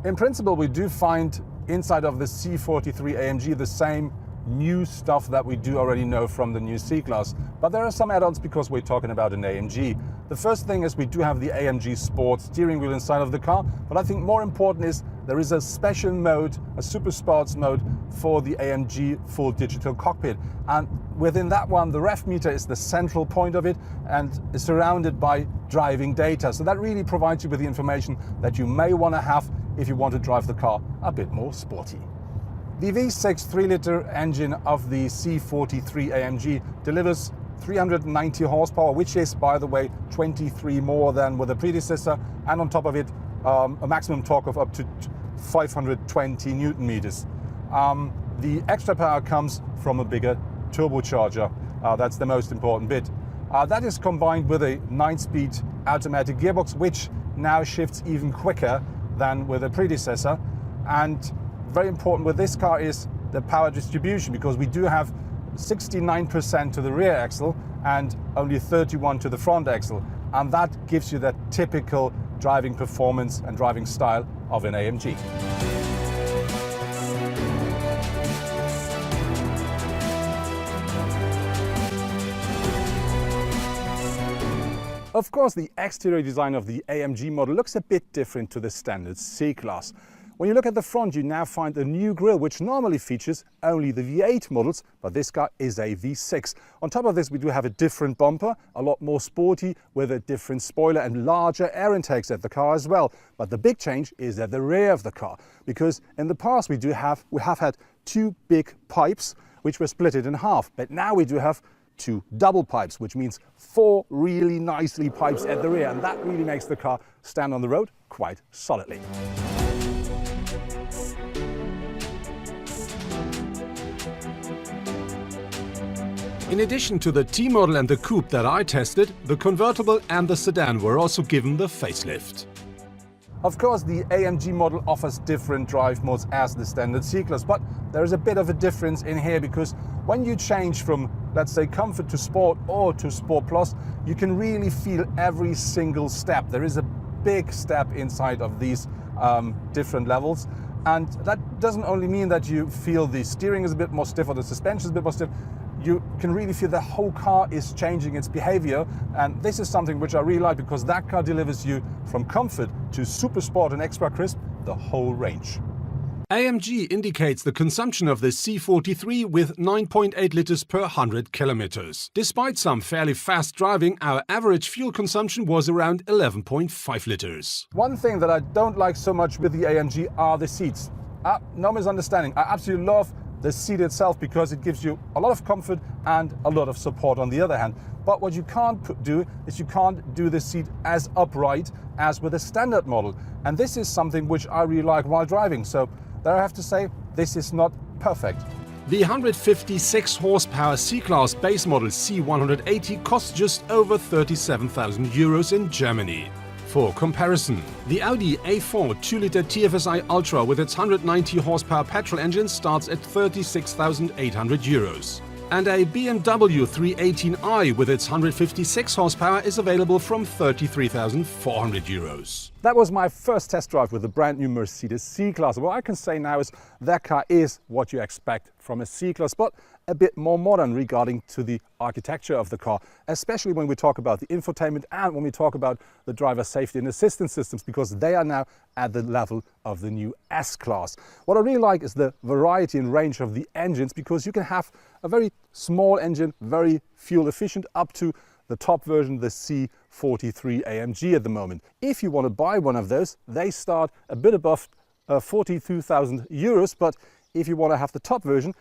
In principle, we do find inside of the C43 AMG the same new stuff that we do already know from the new C-Class. But there are some add-ons because we're talking about an AMG. The first thing is we do have the AMG Sport steering wheel inside of the car, but I think more important is there is a special mode, a super sports mode for the AMG full digital cockpit. And within that one, the ref meter is the central point of it and is surrounded by driving data. So that really provides you with the information that you may want to have if you want to drive the car a bit more sporty. The V6 3-liter engine of the C43 AMG delivers 390 horsepower, which is, by the way, 23 more than with the predecessor, and on top of it, a maximum torque of up to 520 Newton meters. The extra power comes from a bigger turbocharger. That's the most important bit. That is combined with a 9-speed automatic gearbox, which now shifts even quicker than with the predecessor. And very important with this car is the power distribution, because we do have 69% to the rear axle and only 31% to the front axle. And that gives you that typical driving performance and driving style of an AMG. Of course, the exterior design of the AMG model looks a bit different to the standard C-Class. When you look at the front, you now find a new grille, which normally features only the V8 models, but this car is a V6. On top of this, we do have a different bumper, a lot more sporty, with a different spoiler and larger air intakes at the car as well. But the big change is at the rear of the car, because in the past we have had two big pipes, which were split in half, but now we do have two double pipes, which means four really nicely pipes at the rear, and that really makes the car stand on the road quite solidly. In addition to the T-model and the Coupe that I tested, the convertible and the sedan were also given the facelift. Of course, the AMG model offers different drive modes as the standard C-Class, but there is a bit of a difference in here, because when you change from, let's say, Comfort to Sport or to Sport Plus, you can really feel every single step. There is a big step inside of these different levels. And that doesn't only mean that you feel the steering is a bit more stiff or the suspension is a bit more stiff. You can really feel the whole car is changing its behavior, and this is something which I really like, because that car delivers you from comfort to super sport and extra crisp the whole range. AMG indicates the consumption of the C43 with 9.8 liters per 100 kilometers. Despite some fairly fast driving, our average fuel consumption was around 11.5 liters. One thing that I don't like so much with the AMG are the seats. No misunderstanding, I absolutely love the seat itself, because it gives you a lot of comfort and a lot of support on the other hand. But what you can't do is you can't do the seat as upright as with a standard model. And this is something which I really like while driving. So there I have to say, this is not perfect. The 156 horsepower C-Class base model C180 costs just over 37,000 euros in Germany. For comparison, the Audi A4 2-liter TFSI Ultra with its 190 horsepower petrol engine starts at 36,800 euros. And a BMW 318i with its 156 horsepower is available from 33,400 euros. That was my first test drive with the brand new Mercedes C-Class. What I can say now is that car is what you expect from a C-Class, but a bit more modern regarding to the architecture of the car, especially when we talk about the infotainment and when we talk about the driver safety and assistance systems, because they are now at the level of the new S-Class. What I really like is the variety and range of the engines, because you can have a very small engine, very fuel efficient, up to the top version, the C43 AMG at the moment. If you want to buy one of those, they start a bit above 42,000 euros, but if you want to have the top version,